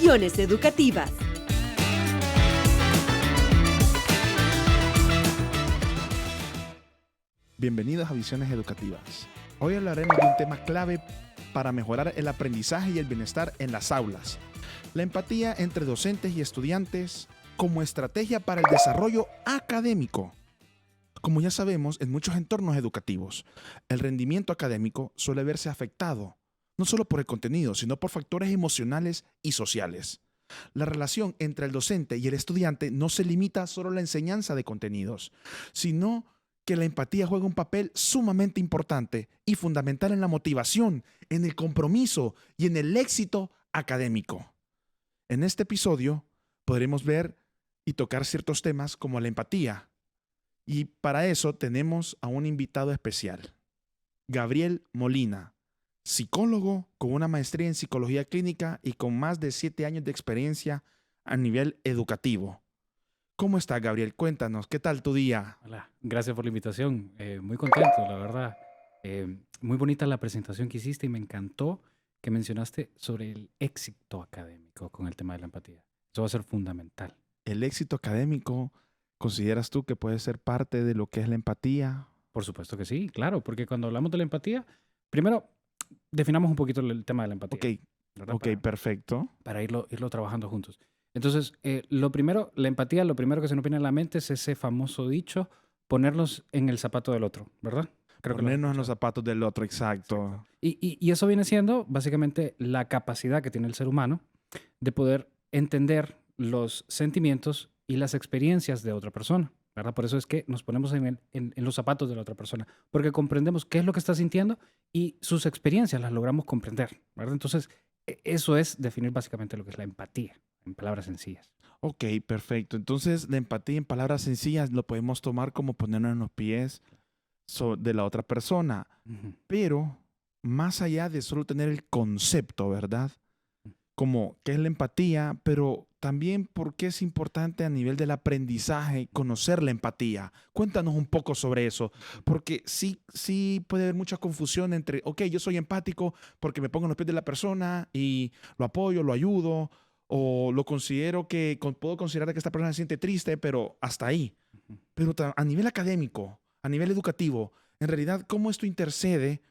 Visiones Educativas. Bienvenidos a Visiones Educativas. Hoy hablaremos de un tema clave para mejorar el aprendizaje y el bienestar en las aulas: la empatía entre docentes y estudiantes como estrategia para el desarrollo académico. Como ya sabemos, en muchos entornos educativos, el rendimiento académico suele verse afectado, no solo por el contenido, sino por factores emocionales y sociales. La relación entre el docente y el estudiante no se limita solo a la enseñanza de contenidos, sino que la empatía juega un papel sumamente importante y fundamental en la motivación, en el compromiso y en el éxito académico. En este episodio podremos ver y tocar ciertos temas como la empatía. Y para eso tenemos a un invitado especial, Gabriel Molina, psicólogo con una maestría en psicología clínica y con más de 7 años de experiencia a nivel educativo. ¿Cómo está, Gabriel? Cuéntanos, ¿qué tal tu día? Hola, gracias por la invitación. Muy contento, la verdad. Muy bonita la presentación que hiciste y me encantó que mencionaste sobre el éxito académico con el tema de la empatía. Eso va a ser fundamental. ¿El éxito académico consideras tú que puede ser parte de lo que es la empatía? Por supuesto que sí, claro, porque cuando hablamos de la empatía, primero definamos un poquito el tema de la empatía. ¿Verdad? Ok, perfecto. Para irlo trabajando juntos. Entonces, lo primero, la empatía, lo primero que se nos viene a la mente es ese famoso dicho, ponernos en el zapato del otro, ¿verdad? Creo que lo has Ponernos en los escuchado. zapatos del otro, exacto. Exacto. Y eso viene siendo básicamente la capacidad que tiene el ser humano de poder entender los sentimientos y las experiencias de otra persona, ¿verdad? Por eso es que nos ponemos en los zapatos de la otra persona, porque comprendemos qué es lo que está sintiendo y sus experiencias las logramos comprender, ¿verdad? Entonces, eso es definir básicamente lo que es la empatía, en palabras sencillas. Ok, perfecto. Entonces, la empatía en palabras sencillas lo podemos tomar como ponernos en los pies de la otra persona, Ujú. pero más allá de solo tener el concepto, ¿verdad? Como qué es la empatía, pero también por qué es importante a nivel del aprendizaje conocer la empatía. Cuéntanos un poco sobre eso, porque sí puede haber mucha confusión entre, ok, yo soy empático porque me pongo en los pies de la persona y lo apoyo, lo ayudo, o lo considero que puedo considerar que esta persona se siente triste, pero hasta ahí. Ujú. Pero a nivel académico, a nivel educativo, en realidad, ¿cómo esto intercede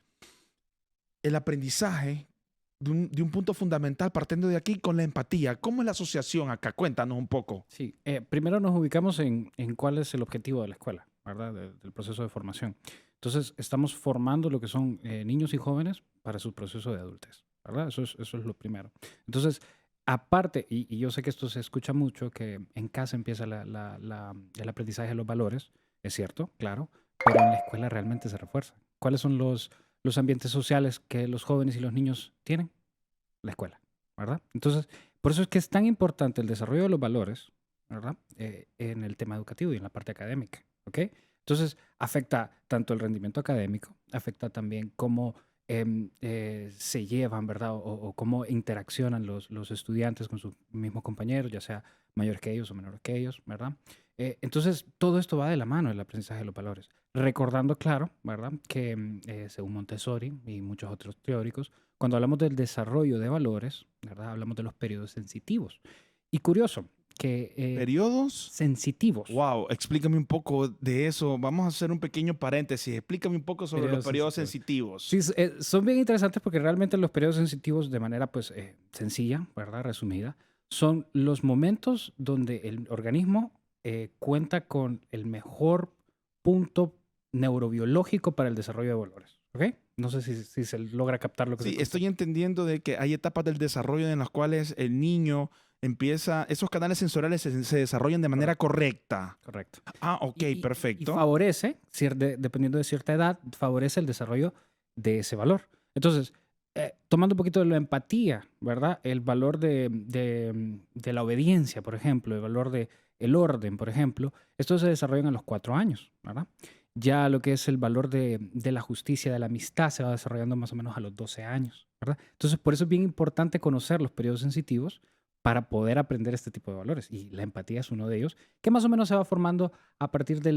el aprendizaje de un punto fundamental partiendo de aquí con la empatía? ¿Cómo es la asociación acá? Cuéntanos un poco. Sí, primero nos ubicamos en cuál es el objetivo de la escuela, ¿verdad? Del proceso de formación. Entonces, estamos formando lo que son niños y jóvenes para su proceso de adultez, ¿verdad? Eso es lo primero. Entonces, aparte, y yo sé que esto se escucha mucho, que en casa empieza el aprendizaje de los valores, es cierto, claro, pero en la escuela realmente se refuerza. ¿Cuáles son los ambientes sociales que los jóvenes y los niños tienen? La escuela, ¿verdad? Entonces, por eso es que es tan importante el desarrollo de los valores, ¿verdad? En el tema educativo y en la parte académica, ¿ok? Entonces, afecta tanto el rendimiento académico, afecta también cómo se llevan, ¿verdad? O cómo interaccionan los estudiantes con sus mismos compañeros, ya sea mayores que ellos o menores que ellos, ¿verdad? Entonces, todo esto va de la mano, el aprendizaje de los valores. Recordando, claro, ¿verdad? Que según Montessori y muchos otros teóricos, cuando hablamos del desarrollo de valores, ¿verdad? Hablamos de los periodos sensitivos. Y curioso que ¿Periodos? sensitivos, Wow, explícame un poco de eso. Vamos a hacer un pequeño paréntesis. Explícame un poco sobre los periodos sensitivos. Sí, son bien interesantes porque realmente los periodos sensitivos, de manera pues sencilla, ¿verdad? Resumida, son los momentos donde el organismo cuenta con el mejor punto neurobiológico para el desarrollo de valores, ¿ok? No sé si se logra captar lo que Sí, se estoy entendiendo de que hay etapas del desarrollo en las cuales el niño empieza, esos canales sensoriales se desarrollan de manera correcta. Correcto. Ah, ok, Y perfecto. favorece, dependiendo de cierta edad, favorece el desarrollo de ese valor. Entonces, tomando un poquito de la empatía, ¿verdad? El valor de la obediencia, por ejemplo, el valor del orden, por ejemplo, esto se desarrollan a los 4 años, ¿verdad? Ya lo que es el valor de la justicia, de la amistad, se va desarrollando más o menos a los 12 años, ¿verdad? Entonces, por eso es bien importante conocer los periodos sensitivos, para poder aprender este tipo de valores. Y la empatía es uno de ellos, que más o menos se va formando a partir de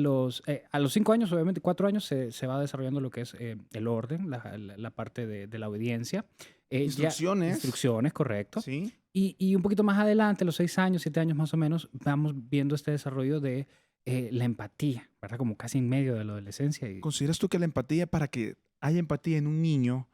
a los 5 años, obviamente 4 años, se va desarrollando lo que es el orden, la parte de la obediencia. Ya, Instrucciones, instrucciones, correcto. ¿sí? Y un poquito más adelante, a los 6 años, 7 años más o menos, vamos viendo este desarrollo de la empatía, ¿verdad? Como casi en medio de la adolescencia. ¿Consideras tú que la empatía, para que haya empatía en un niño,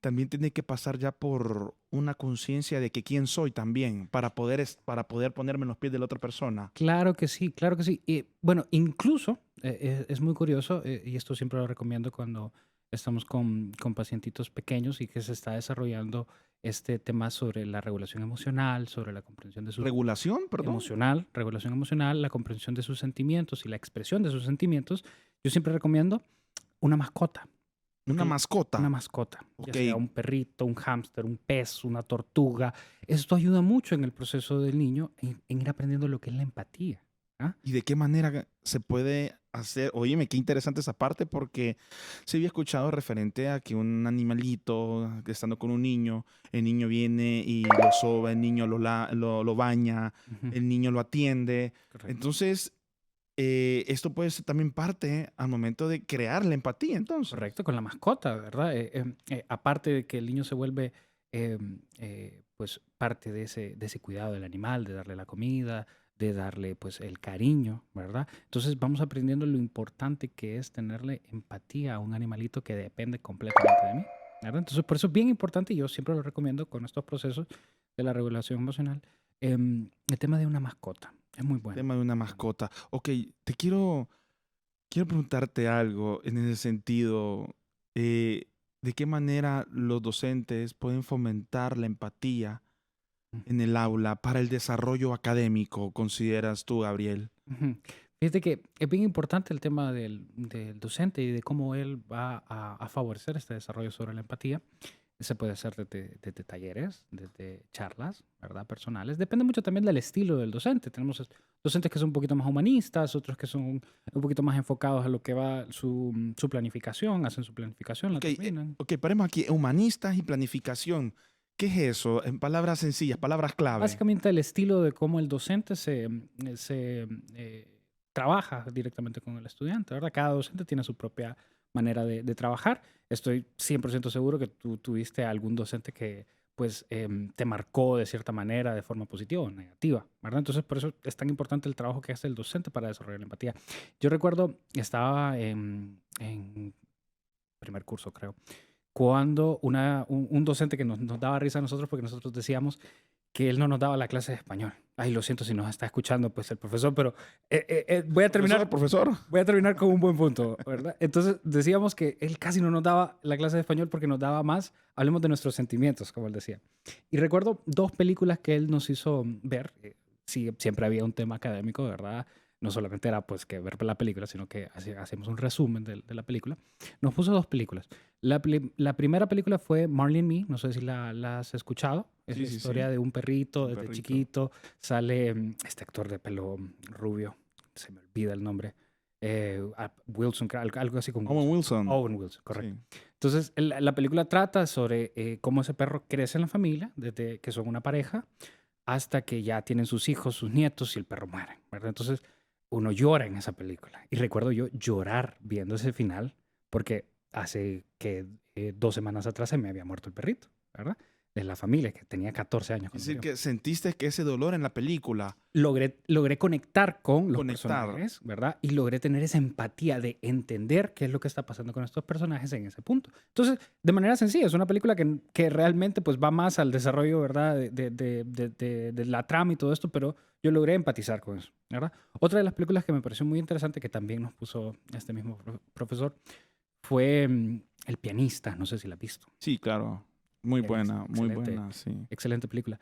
también tiene que pasar ya por una conciencia de que quién soy también, para poder ponerme en los pies de la otra persona? Claro que sí, claro que sí. Y bueno, incluso es muy curioso, y esto siempre lo recomiendo cuando estamos con pacientitos pequeños y que se está desarrollando este tema sobre la regulación emocional, sobre la comprensión de sus ¿Regulación, perdón? regulación emocional, la comprensión de sus sentimientos y la expresión de sus sentimientos. Yo siempre recomiendo una mascota. Una Porque una mascota. mascota, ya Ok. sea un perrito, un hámster, un pez, una tortuga. Esto ayuda mucho en el proceso del niño en ir aprendiendo lo que es la empatía. ¿Ah? ¿Y de qué manera se puede hacer? Óyeme, qué interesante esa parte, porque se había escuchado referente a que un animalito, que estando con un niño, el niño viene y lo soba, el niño lo baña, Ujú, el niño lo atiende. correcto. Entonces, esto puede ser también parte al momento de crear la empatía, entonces. Correcto, con la mascota, ¿verdad? Aparte de que el niño se vuelve pues parte de ese cuidado del animal, de darle la comida, de darle pues el cariño, ¿verdad? Entonces vamos aprendiendo lo importante que es tenerle empatía a un animalito que depende completamente de mí, ¿verdad? Entonces por eso es bien importante y yo siempre lo recomiendo con estos procesos de la regulación emocional, el tema de una mascota. Es muy bueno. Tema de una mascota. Ok, te quiero preguntarte algo en ese sentido. ¿De qué manera los docentes pueden fomentar la empatía en el aula para el desarrollo académico, consideras tú, Gabriel? Ujú. Fíjate que es bien importante el tema del docente y de cómo él va a favorecer este desarrollo sobre la empatía. Se puede hacer desde talleres, desde charlas, ¿verdad? Personales. Depende mucho también del estilo del docente. Tenemos docentes que son un poquito más humanistas, otros que son un poquito más enfocados a lo que va su planificación, hacen su planificación, la Ok, terminan. ok, paremos aquí. Humanistas y planificación. ¿Qué es eso? En palabras sencillas, palabras clave. Básicamente el estilo de cómo el docente se trabaja directamente con el estudiante, ¿verdad? Cada docente tiene su propia manera de trabajar. Estoy 100% seguro que tú tuviste algún docente que pues te marcó de cierta manera, de forma positiva o negativa, ¿verdad? Entonces por eso es tan importante el trabajo que hace el docente para desarrollar la empatía. Yo recuerdo, estaba en primer curso, creo, cuando un docente que nos daba risa a nosotros porque nosotros decíamos que él no nos daba la clase de español. Ay, lo siento si nos está escuchando pues el profesor, pero Profesor. voy a terminar con un buen punto, ¿verdad? Entonces decíamos que él casi no nos daba la clase de español porque nos daba más, hablemos de nuestros sentimientos, como él decía. Y recuerdo 2 películas que él nos hizo ver. Sí, siempre había un tema académico, ¿verdad? No solamente era pues que ver la película, sino que hacemos un resumen de la película. Nos puso 2 películas. La primera película fue Marley and Me, no sé si la has escuchado. Es Sí, la sí, historia sí. de un perrito Un desde perrito. chiquito. Sale este actor de pelo rubio, se me olvida el nombre. Wilson, algo así con Owen Wilson. Wilson. Owen Wilson, correcto. Sí. Entonces, la película trata sobre cómo ese perro crece en la familia, desde que son una pareja, hasta que ya tienen sus hijos, sus nietos y el perro muere, ¿verdad? Entonces, uno llora en esa película. Y recuerdo yo llorar viendo ese final, porque hace que 2 semanas atrás se me había muerto el perrito, ¿verdad? De la familia, que tenía 14 años Es cuando decir, murió. que sentiste que ese dolor en la película, Logré conectar con los conectar. personajes, ¿verdad? Y logré tener esa empatía de entender qué es lo que está pasando con estos personajes en ese punto. Entonces, de manera sencilla, es una película que realmente pues va más al desarrollo, ¿verdad? De la trama y todo esto, pero yo logré empatizar con eso, ¿verdad? Otra de las películas que me pareció muy interesante, que también nos puso este mismo profesor, fue El pianista, no sé si la has visto. Sí, claro. Muy Pianista, muy excelente, buena, sí. excelente película.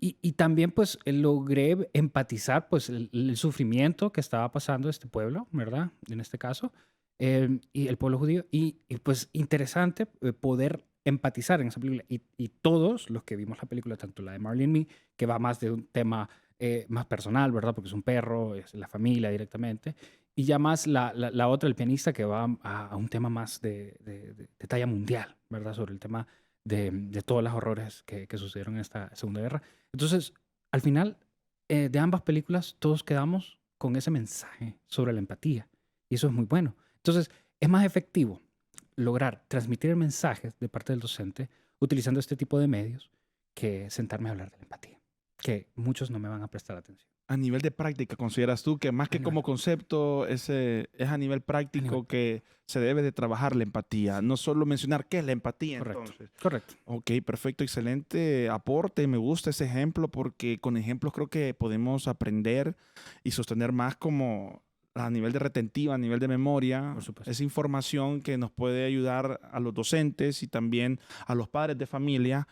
Y también pues logré empatizar pues el sufrimiento que estaba pasando este pueblo, ¿verdad? En este caso, y el pueblo judío. Y, pues interesante poder empatizar en esa película. Y todos los que vimos la película, tanto la de Marley and Me, que va más de un tema más personal, ¿verdad? Porque es un perro, es la familia directamente. Y ya más la otra, el pianista, que va a un tema más de talla mundial, ¿verdad? Sobre el tema de todos los horrores que sucedieron en esta Segunda Guerra. Entonces, al final de ambas películas todos quedamos con ese mensaje sobre la empatía y eso es muy bueno. Entonces, es más efectivo lograr transmitir mensajes de parte del docente utilizando este tipo de medios que sentarme a hablar de la empatía, que muchos no me van a prestar atención. A nivel de práctica, ¿consideras tú que más A que nivel, como concepto, es a nivel a nivel práctico que se debe de trabajar la empatía? No solo mencionar qué es la empatía, correcto, entonces. correcto. Ok, perfecto, excelente aporte. Me gusta ese ejemplo porque con ejemplos creo que podemos aprender y sostener más como a nivel de retentiva, a nivel de memoria, Por supuesto. esa información que nos puede ayudar a los docentes y también a los padres de familia.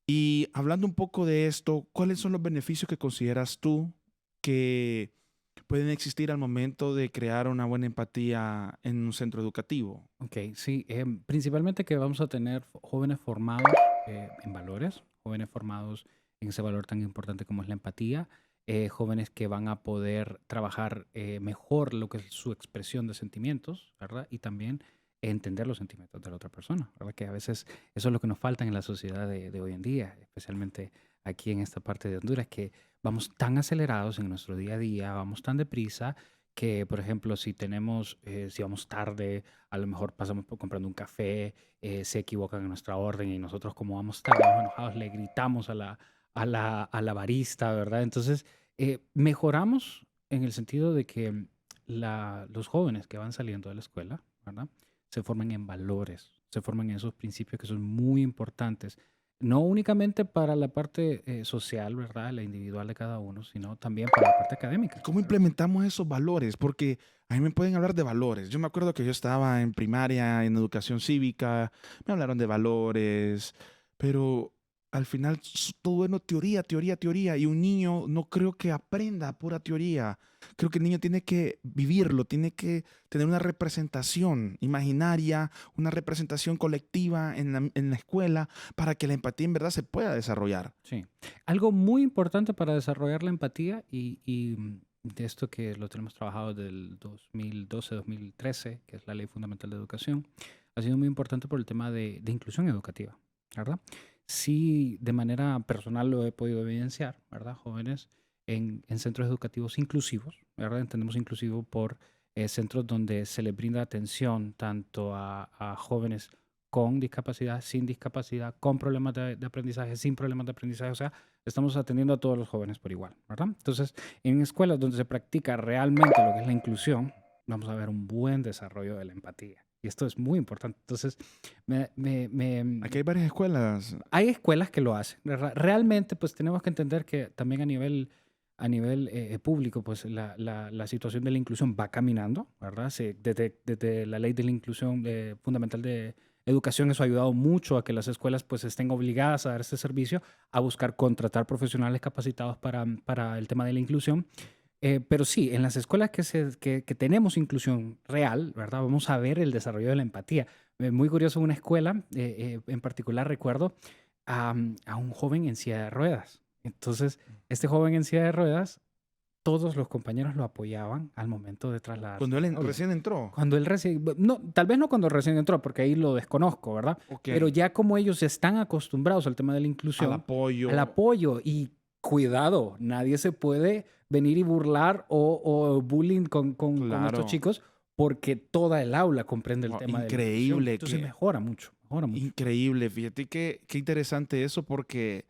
Y hablando un poco de esto, ¿cuáles son los beneficios que consideras tú que pueden existir al momento de crear una buena empatía en un centro educativo? Ok, sí, principalmente que vamos a tener jóvenes formados en valores, jóvenes formados en ese valor tan importante como es la empatía, jóvenes que van a poder trabajar mejor lo que es su expresión de sentimientos, ¿verdad? Y también entender los sentimientos de la otra persona, ¿verdad? Que a veces eso es lo que nos falta en la sociedad de hoy en día, especialmente aquí en esta parte de Honduras, que vamos tan acelerados en nuestro día a día, vamos tan deprisa que, por ejemplo, si vamos tarde, a lo mejor pasamos por comprando un café, se equivocan en nuestra orden y nosotros como vamos tarde, vamos enojados, le gritamos a la barista, ¿verdad? Entonces, mejoramos en el sentido de que los jóvenes que van saliendo de la escuela, ¿verdad? Se forman en valores, se forman en esos principios que son muy importantes, no únicamente para la parte social, ¿verdad? La individual de cada uno, sino también para la parte académica, ¿Cómo ¿verdad? implementamos esos valores? Porque a mí me pueden hablar de valores. Yo me acuerdo que yo estaba en primaria, en educación cívica, me hablaron de valores, pero al final todo bueno, teoría, teoría, teoría. Y un niño no creo que aprenda pura teoría. Creo que el niño tiene que vivirlo, tiene que tener una representación imaginaria, una representación colectiva en la escuela para que la empatía en verdad se pueda desarrollar. Sí. Algo muy importante para desarrollar la empatía y de esto que lo tenemos trabajado del 2012-2013, que es la Ley Fundamental de Educación, ha sido muy importante por el tema de inclusión educativa, ¿verdad? Sí, de manera personal lo he podido evidenciar, ¿verdad? Jóvenes en centros educativos inclusivos, ¿verdad? Entendemos inclusivo por centros donde se les brinda atención tanto a jóvenes con discapacidad, sin discapacidad, con problemas de aprendizaje, sin problemas de aprendizaje. O sea, estamos atendiendo a todos los jóvenes por igual, ¿verdad? Entonces, en escuelas donde se practica realmente lo que es la inclusión, vamos a ver un buen desarrollo de la empatía. Y esto es muy importante. Entonces, Aquí hay varias escuelas. hay escuelas que lo hacen. Realmente, pues tenemos que entender que también a nivel público, pues la situación de la inclusión va caminando, ¿verdad? Desde la ley de la inclusión fundamental de educación, eso ha ayudado mucho a que las escuelas pues estén obligadas a dar este servicio, a buscar contratar profesionales capacitados para el tema de la inclusión. Pero sí, en las escuelas que tenemos inclusión real, ¿verdad? Vamos a ver el desarrollo de la empatía. Muy curioso, una escuela en particular recuerdo a un joven en silla de ruedas. Entonces, este joven en silla de ruedas, todos los compañeros lo apoyaban al momento de trasladarse Cuando él al aula. recién entró. Cuando él recién, no, tal vez no cuando recién entró, porque ahí lo desconozco, ¿verdad? Ok. Pero ya como ellos están acostumbrados al tema de la Al inclusión, apoyo. al apoyo y cuidado, nadie se puede venir y burlar o bullying con estos Claro. chicos porque toda el aula comprende el Wow, tema de la inclusión. increíble. Entonces mejora mucho, mejora mucho. Increíble. Fíjate qué interesante eso porque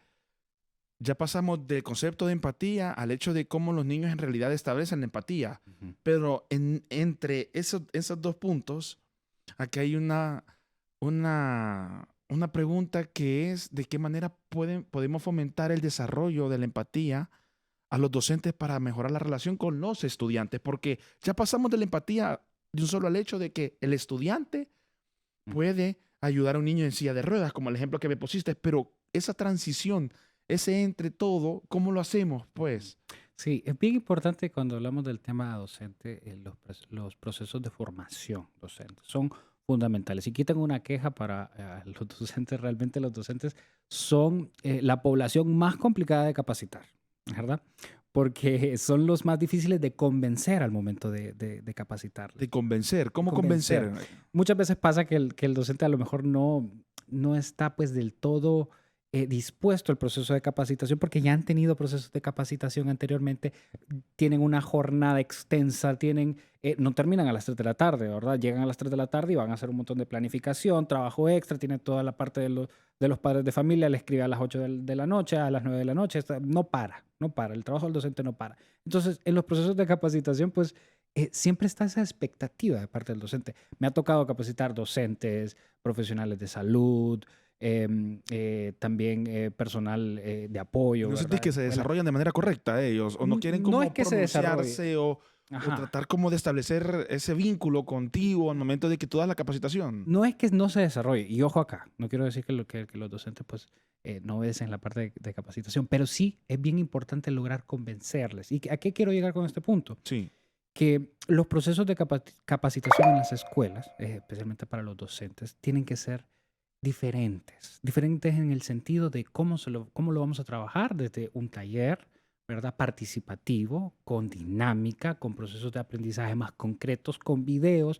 ya pasamos del concepto de empatía al hecho de cómo los niños en realidad establecen la empatía. Ujú. Pero entre esos dos puntos, aquí hay una pregunta que es de qué manera podemos fomentar el desarrollo de la empatía a los docentes para mejorar la relación con los estudiantes, porque ya pasamos de la empatía de un solo al hecho de que el estudiante puede ayudar a un niño en silla de ruedas, como el ejemplo que me pusiste, pero esa transición, ese entre todo, ¿cómo lo hacemos? Pues, Sí, es bien importante cuando hablamos del tema docente, los procesos de formación docente son fundamentales. Si quitan una queja para los docentes, realmente los docentes son la población más complicada de capacitar, ¿verdad? Porque son los más difíciles de convencer al momento de capacitarles. de convencer, ¿cómo Convencer. convencer? Muchas veces pasa que el docente a lo mejor no está pues del todo dispuesto el proceso de capacitación porque ya han tenido procesos de capacitación anteriormente, tienen una jornada extensa, no terminan a las 3 de la tarde, ¿verdad? Llegan a las 3 de la tarde y van a hacer un montón de planificación, trabajo extra, tienen toda la parte de los padres de familia, le escribe a las 8 de la noche, a las 9 de la noche, no para, el trabajo del docente no para. Entonces, en los procesos de capacitación, pues siempre está esa expectativa de parte del docente. Me ha tocado capacitar docentes, profesionales de salud, también personal de apoyo, ¿No sentís ¿verdad? que se desarrollan de manera correcta ellos? ¿O no quieren No es como que se desarrolle. pronunciarse o Ajá. tratar como de establecer ese vínculo contigo al momento de que tú das la capacitación? No es que no se desarrolle, y ojo acá, no quiero decir que los docentes pues no obedecen la parte de capacitación, pero sí es bien importante lograr convencerles. ¿Y a qué quiero llegar con este punto? Sí. Que los procesos de capacitación en las escuelas, especialmente para los docentes, tienen que ser diferentes. Diferentes en el sentido de cómo lo vamos a trabajar desde un taller, ¿verdad? Participativo, con dinámica, con procesos de aprendizaje más concretos, con videos.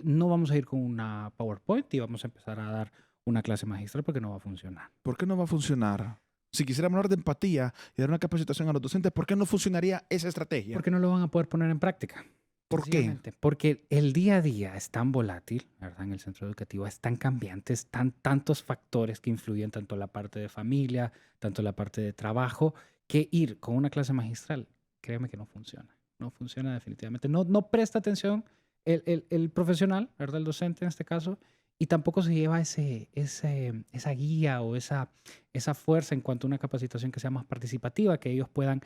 No vamos a ir con una PowerPoint y vamos a empezar a dar una clase magistral porque no va a funcionar. ¿Por qué no va a funcionar? Si quisiéramos hablar de empatía y dar una capacitación a los docentes, ¿por qué no funcionaría esa estrategia? Porque no lo van a poder poner en práctica. ¿Por qué? Sencillamente, porque el día a día es tan volátil, ¿verdad? En el centro educativo es tan cambiante, tantos factores que influyen tanto la parte de familia, tanto la parte de trabajo, que ir con una clase magistral, créeme que no funciona. No funciona definitivamente. No presta atención el profesional, ¿verdad? El docente en este caso, y tampoco se lleva esa guía o esa fuerza en cuanto a una capacitación que sea más participativa, que ellos puedan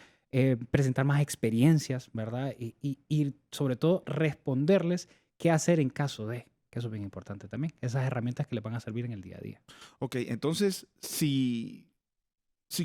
presentar más experiencias, ¿verdad? Y sobre todo responderles qué hacer en caso de, que eso es bien importante también, esas herramientas que les van a servir en el día a día. Ok, entonces, si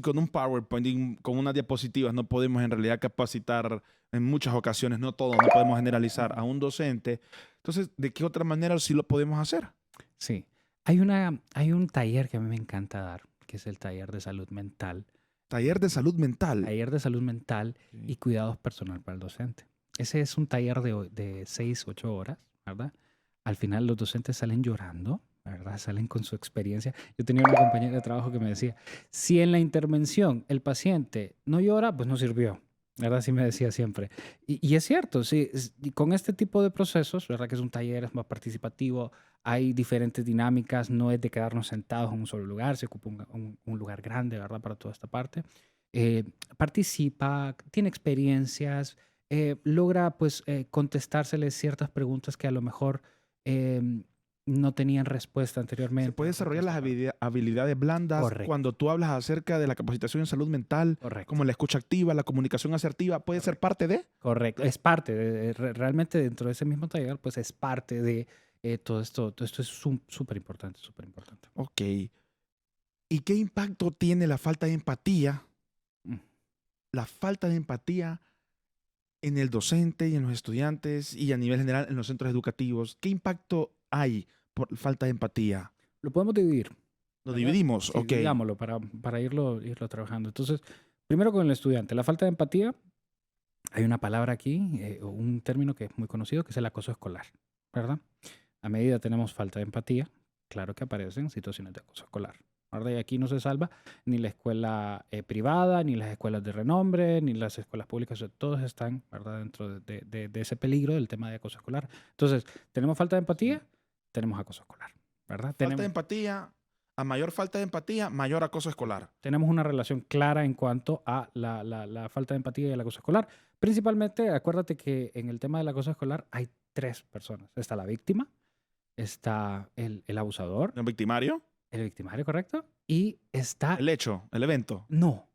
con un PowerPoint y con unas diapositivas no podemos en realidad capacitar en muchas ocasiones, no todo, no podemos generalizar a un docente, entonces, ¿de qué otra manera sí lo podemos hacer? Sí. Hay un taller que a mí me encanta dar, que es el taller de salud mental. Taller de salud mental. Taller de salud mental y Sí. cuidados personal para el docente. Ese es un taller de 6, 8 horas, ¿verdad? Al final los docentes salen llorando, ¿verdad? Salen con su experiencia. Yo tenía una compañera de trabajo que me decía, si en la intervención el paciente no llora, pues no sirvió. ¿Verdad? Así me decía siempre. Y es cierto, sí, y con este tipo de procesos, ¿verdad? Que es un taller, es más participativo, hay diferentes dinámicas, no es de quedarnos sentados en un solo lugar, se ocupa un lugar grande, ¿verdad? Para toda esta parte. Eh, Participa, tiene experiencias, logra pues contestárseles ciertas preguntas que a lo mejor no tenían respuesta anteriormente. Se puede desarrollar las habilidades blandas Correcto. cuando tú hablas acerca de la capacitación en salud mental, Correcto. como la escucha activa, la comunicación asertiva, ¿puede ser parte de? Correcto, es parte, realmente dentro de ese mismo taller, pues es parte de todo esto es súper importante, súper importante. Ok. ¿Y qué impacto tiene la falta de empatía? Mm. La falta de empatía en el docente y en los estudiantes y a nivel general en los centros educativos. ¿Qué impacto hay por falta de empatía? Lo podemos dividir. Lo ¿verdad? dividimos, Sí, ok. digámoslo para irlo trabajando. Entonces, primero con el estudiante, la falta de empatía, hay una palabra aquí, un término que es muy conocido, que es el acoso escolar, ¿verdad? A medida tenemos falta de empatía, claro que aparecen situaciones de acoso escolar, ¿verdad? Y aquí no se salva ni la escuela privada, ni las escuelas de renombre, ni las escuelas públicas, o sea, todos están, ¿verdad? Dentro de ese peligro del tema de acoso escolar. Entonces, tenemos falta de empatía, tenemos acoso escolar, ¿verdad? Falta de empatía, a mayor falta de empatía, mayor acoso escolar. Tenemos una relación clara en cuanto a la falta de empatía y el acoso escolar. Principalmente, acuérdate que en el tema del acoso escolar hay 3 personas. Está la víctima, está el abusador, ¿El victimario? el victimario, ¿correcto? Y está... El hecho, el evento. No,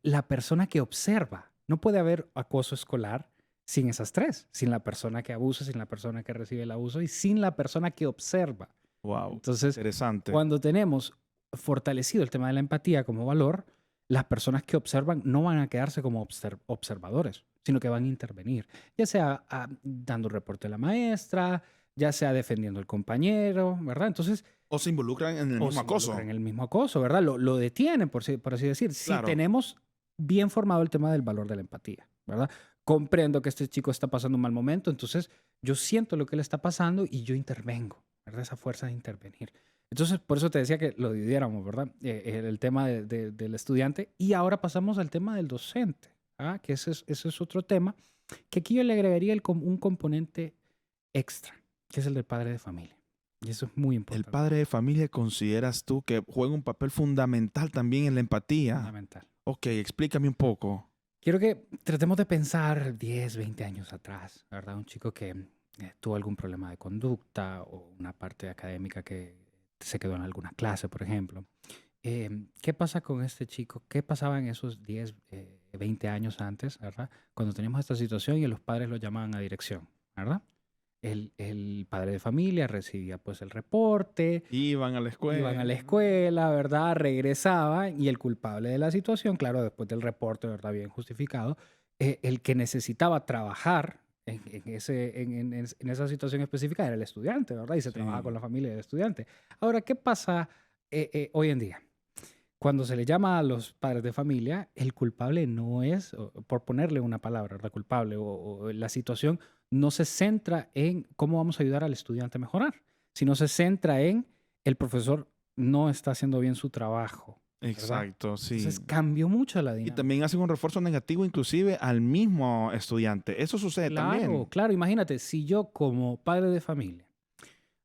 la persona que observa. No puede haber acoso escolar sin esas 3. Sin la persona que abusa, sin la persona que recibe el abuso y sin la persona que observa. Wow, Entonces, interesante. cuando tenemos fortalecido el tema de la empatía como valor, las personas que observan no van a quedarse como observadores, sino que van a intervenir, ya sea dando reporte a la maestra, ya sea defendiendo al compañero, ¿verdad? Entonces, O se involucran en el mismo acoso. en el mismo acoso, ¿verdad? Lo detienen, por así decir. Si Claro. tenemos bien formado el tema del valor de la empatía, ¿verdad? Comprendo que este chico está pasando un mal momento, entonces yo siento lo que le está pasando y yo intervengo, ¿verdad? Esa fuerza de intervenir. Entonces, por eso te decía que lo dividiéramos, ¿verdad? El tema del estudiante. Y ahora pasamos al tema del docente, ¿ah? Que ese es otro tema, que aquí yo le agregaría un componente extra, que es el del padre de familia. Y eso es muy El importante, padre de familia, ¿consideras tú que juega un papel fundamental también en la empatía? fundamental. Ok, explícame un poco. Quiero que tratemos de pensar 10, 20 años atrás, ¿verdad? Un chico que tuvo algún problema de conducta o una parte académica que se quedó en alguna clase, por ejemplo. ¿Qué pasa con este chico? ¿Qué pasaba en esos 10, 20 años antes, ¿verdad? Cuando teníamos esta situación y los padres lo llamaban a dirección, ¿verdad? El padre de familia recibía pues el reporte, Iban a la iban a la escuela. escuela, ¿verdad? Regresaban y el culpable de la situación, claro, después del reporte, ¿verdad? Bien justificado, el que necesitaba trabajar en esa situación específica era el estudiante, ¿verdad? Y se trabaja con Sí. la familia del estudiante. Ahora, ¿qué pasa hoy en día? Cuando se le llama a los padres de familia, el culpable no es, por ponerle una palabra, ¿verdad? Culpable o la situación no se centra en cómo vamos a ayudar al estudiante a mejorar, sino se centra en el profesor no está haciendo bien su trabajo, ¿verdad? Exacto, Entonces sí. cambió mucho la Y dinámica. también hacen un refuerzo negativo inclusive al mismo estudiante. Eso sucede Claro, también. claro, imagínate, si yo como padre de familia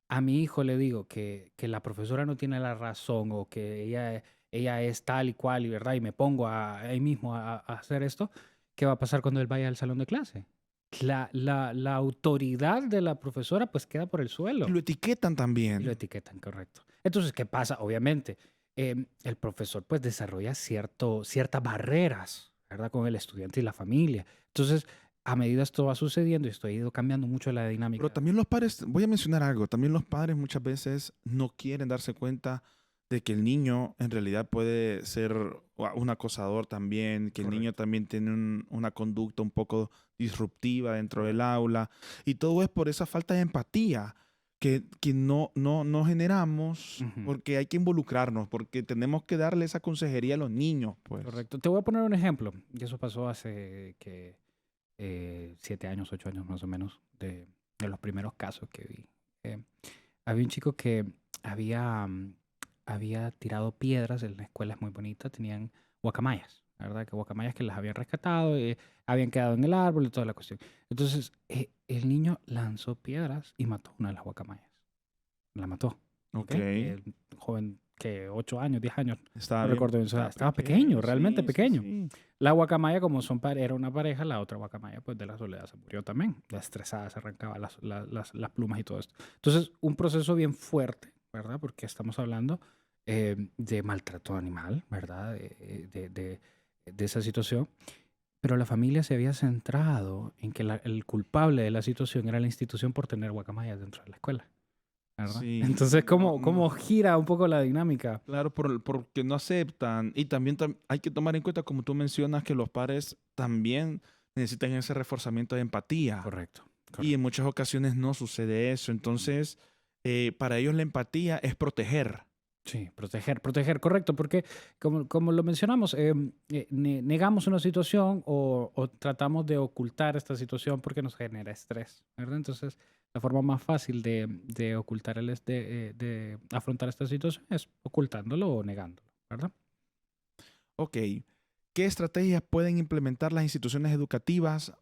a mi hijo le digo que la profesora no tiene la razón o que ella es tal y cual, y verdad, y me pongo ahí mismo a hacer esto, ¿qué va a pasar cuando él vaya al salón de clase? La autoridad de la profesora pues queda por el Y suelo lo etiquetan y lo también. etiquetan, correcto. Entonces, ¿qué pasa? Obviamente, el profesor pues desarrolla ciertas barreras, ¿verdad? Con el estudiante y la familia. Entonces, a medida esto va sucediendo y esto ha ido cambiando mucho la Pero dinámica. también los padres, voy a mencionar algo, también los padres muchas veces no quieren darse cuenta de que el niño en realidad puede ser un acosador también, que el niño Correcto, también tiene una conducta un poco disruptiva dentro del correcto. aula. Y todo es por esa falta de empatía que no generamos Ujú. porque hay que involucrarnos, porque tenemos que darle esa consejería a los niños, pues. Correcto. Te voy a poner un ejemplo. Y eso pasó hace que 7 años, 8 años más o menos, de los primeros casos que vi. Eh, Había un chico que había tirado piedras en la escuela, es muy bonita, tenían guacamayas, ¿verdad? Que guacamayas que las habían rescatado, habían quedado en el árbol y toda la cuestión. Entonces, el niño lanzó piedras y mató una de las guacamayas. La mató, ¿ok? Ok. El joven que 8 años, 10 años, Estaba no bien, recuerdo bien su edad, estaba estaba pequeño, pequeño, realmente sí, sí, pequeño. sí. La guacamaya, como era una pareja, la otra guacamaya, pues de la soledad se murió también. La estresada se arrancaba las plumas y todo esto. Entonces, un proceso bien fuerte, ¿verdad? Porque estamos hablando de maltrato animal, ¿verdad? De esa situación. Pero la familia se había centrado en que el culpable de la situación era la institución por tener guacamayas dentro de la escuela, ¿verdad? Sí, Entonces, no, ¿cómo no. gira un poco la dinámica? Claro, porque no aceptan. Y también hay que tomar en cuenta, como tú mencionas, que los padres también necesitan ese reforzamiento de empatía. Correcto, Y en correcto. muchas ocasiones no sucede eso. Entonces, para ellos la empatía es proteger. Sí, proteger, proteger, correcto, porque como lo mencionamos, negamos una situación o tratamos de ocultar esta situación porque nos genera estrés, ¿verdad? Entonces, la forma más fácil de ocultar de afrontar esta situación es ocultándolo o negándolo, ¿verdad? Ok, ¿qué estrategias pueden implementar las instituciones educativas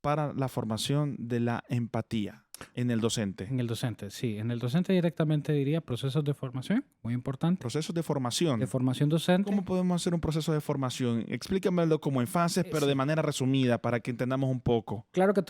para la formación de la empatía en el docente? En el docente, sí, en el docente directamente diría procesos de formación, muy importante, Procesos de de formación. formación docente. ¿Cómo podemos hacer un proceso de formación? Explícamelo como en fases, pero de Sí. manera resumida para que entendamos un poco. Claro que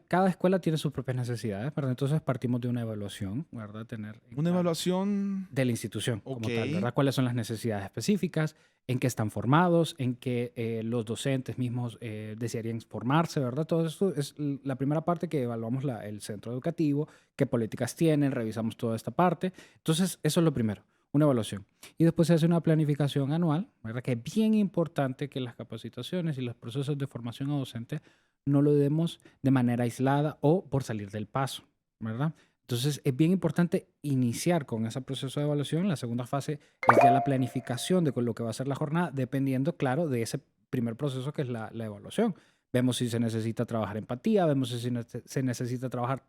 cada escuela tiene sus propias necesidades, ¿verdad? Entonces partimos de una evaluación, ¿verdad? Tener en Una claro evaluación, de la institución ok, como tal, ¿verdad? ¿Cuáles son las necesidades específicas? ¿En qué están formados? ¿En qué los docentes mismos desearían formarse, ¿verdad? Todo esto es la primera parte que evaluamos el centro educativo, qué políticas tienen, revisamos toda esta parte. Entonces, eso es lo primero, una evaluación. Y después se hace una planificación anual, ¿verdad? Que es bien importante que las capacitaciones y los procesos de formación a docente no lo demos de manera aislada o por salir del paso, ¿verdad? Entonces, es bien importante iniciar con ese proceso de evaluación. La segunda fase es ya la planificación de con lo que va a ser la jornada, dependiendo, claro, de ese primer proceso que es la evaluación. Vemos si se necesita trabajar empatía, vemos si se necesita trabajar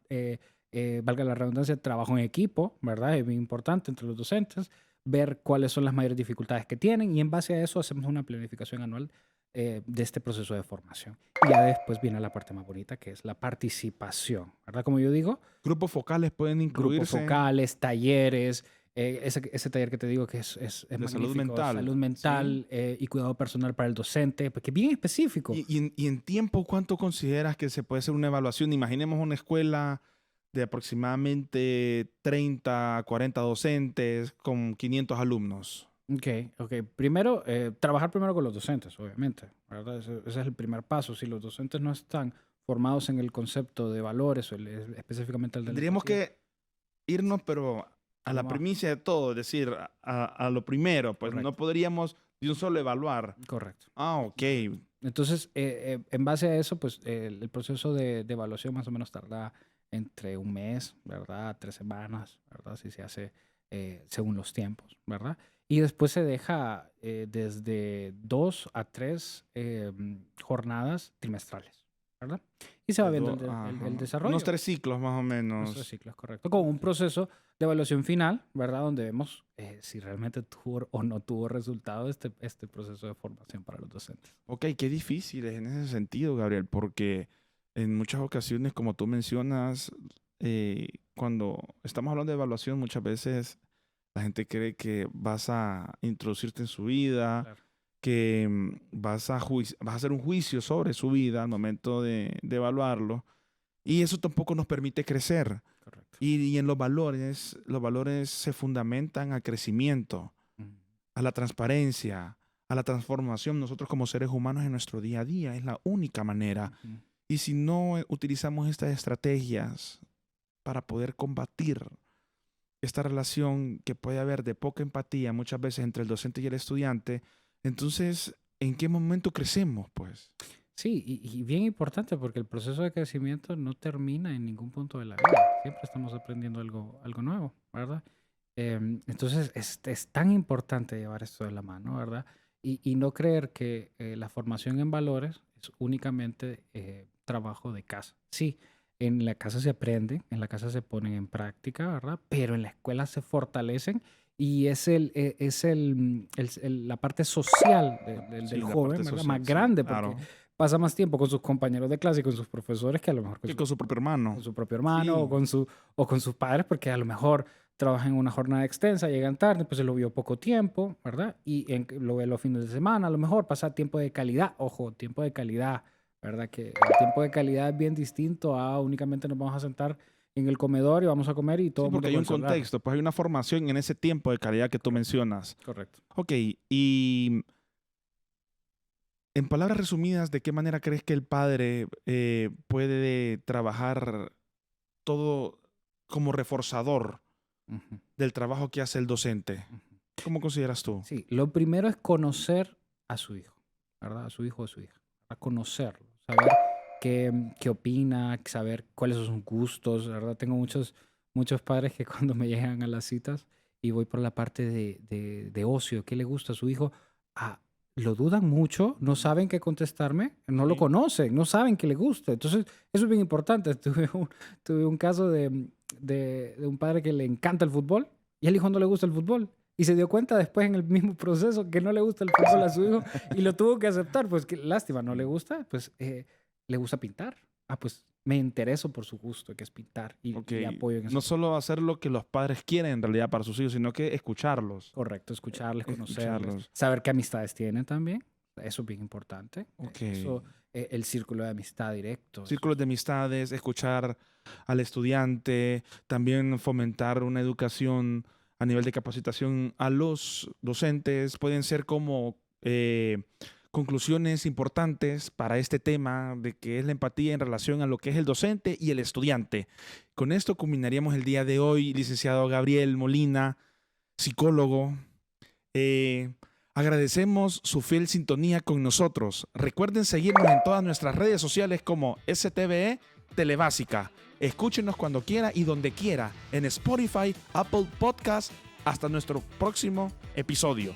valga la redundancia, trabajo en equipo, ¿verdad? Es muy importante entre los docentes, ver cuáles son las mayores dificultades que tienen y en base a eso hacemos una planificación anual de este proceso de formación. Y ya después viene la parte más bonita, que es la participación, ¿verdad? Como yo digo, Grupos focales pueden grupos incluirse. focales, talleres, ese taller que te digo que es De magnífico, salud mental. salud mental y cuidado personal para el docente, porque es bien específico. Y en tiempo, ¿cuánto consideras que se puede hacer una evaluación? Imaginemos una escuela de aproximadamente 30, 40 docentes con 500 alumnos. Ok. Primero, trabajar primero con los docentes, obviamente, ¿verdad? Ese es el primer paso. Si los docentes no están formados en el concepto de valores, específicamente el de la Tendríamos empatía, que irnos, pero a la Vamos. primicia de todo, es decir, a lo primero, pues Correcto. no podríamos de un solo evaluar. Correcto. Ah, ok. Entonces, en base a eso, pues el proceso de evaluación más o menos tarda entre un mes, ¿verdad? 3 semanas, ¿verdad? Si se hace según los tiempos, ¿verdad? Y después se deja desde 2 a 3 jornadas trimestrales, ¿verdad? Y se va viendo el desarrollo. Unos 3 ciclos más o Unos 3 menos. ciclos, correcto. Con un proceso de evaluación final, ¿verdad? Donde vemos si realmente tuvo o no tuvo resultado este proceso de formación para los docentes. Ok, qué difícil es en ese sentido, Gabriel, porque en muchas ocasiones, como tú mencionas, cuando estamos hablando de evaluación, muchas veces la gente cree que vas a introducirte en su vida, Claro. que vas a hacer un juicio sobre su vida al momento de evaluarlo, y eso tampoco nos permite crecer. Correcto. Y en los valores se fundamentan al crecimiento, a la transparencia, a la transformación. Nosotros como seres humanos en nuestro día a día es la única manera. Ujú. Y si no utilizamos estas estrategias para poder combatir esta relación que puede haber de poca empatía muchas veces entre el docente y el estudiante, entonces, ¿en qué momento crecemos, pues? Sí, y bien importante porque el proceso de crecimiento no termina en ningún punto de la vida. Siempre estamos aprendiendo algo nuevo, ¿verdad? Entonces es tan importante llevar esto de la mano, ¿verdad? Y no creer que la formación en valores es únicamente trabajo de casa. Sí, en la casa se aprende, en la casa se ponen en práctica, ¿verdad? Pero en la escuela se fortalecen y es la parte social Sí, del la joven, parte ¿verdad? social, Más sí, grande porque claro. pasa más tiempo con sus compañeros de clase y con sus profesores que a lo mejor Que con su propio hermano. con su propio hermano Sí. o con sus padres, porque a lo mejor trabajan en una jornada extensa, llegan tarde, pues se lo vio poco tiempo, ¿verdad? Y lo ve los fines de semana, a lo mejor pasa tiempo de calidad, ojo, tiempo de calidad, ¿verdad? Que el tiempo de calidad es bien distinto a únicamente nos vamos a sentar en el comedor y vamos a comer y todo Sí, el mundo porque hay con un el celular. contexto, pues hay una formación en ese tiempo de calidad que tú mencionas. Correcto. Ok, y en palabras resumidas, ¿de qué manera crees que el padre puede trabajar todo como reforzador Ujú, del trabajo que hace el docente? ujú. ¿Cómo consideras tú? Sí, lo primero es conocer a su hijo, ¿verdad? A su hijo o a su hija. A conocerlo, saber qué opina, saber cuáles son sus gustos, ¿verdad? Tengo muchos padres que cuando me llegan a las citas y voy por la parte de ocio, qué le gusta a su hijo, ah, lo dudan mucho, no saben qué contestarme, no lo Sí. conocen, no saben qué le gusta. Entonces, eso es bien importante. Tuve un caso de un padre que le encanta el fútbol y al hijo no le gusta el fútbol. Y se dio cuenta después en el mismo proceso que no le gusta el fútbol a su hijo y lo tuvo que aceptar. Pues qué lástima, no le gusta, pues le gusta pintar. Ah, pues me intereso por su gusto, que es pintar, y Ok, le apoyo en eso. no solo hacer lo que los padres quieren en realidad para sus hijos, sino que escucharlos. Correcto, escucharles, conocerles, Escucharlos. saber qué amistades tienen también. Eso es bien importante. Ok. Eso, el círculo de amistad directo. Círculos de amistades, escuchar al estudiante, también fomentar una educación a nivel de capacitación a los docentes. Pueden ser como conclusiones importantes para este tema de que es la empatía en relación a lo que es el docente y el estudiante. Con esto culminaríamos el día de hoy, licenciado Gabriel Molina, psicólogo. Agradecemos su fiel sintonía con nosotros. Recuerden seguirnos en todas nuestras redes sociales como STVE Telebásica. Escúchenos cuando quiera y donde quiera en Spotify, Apple Podcast. Hasta nuestro próximo episodio.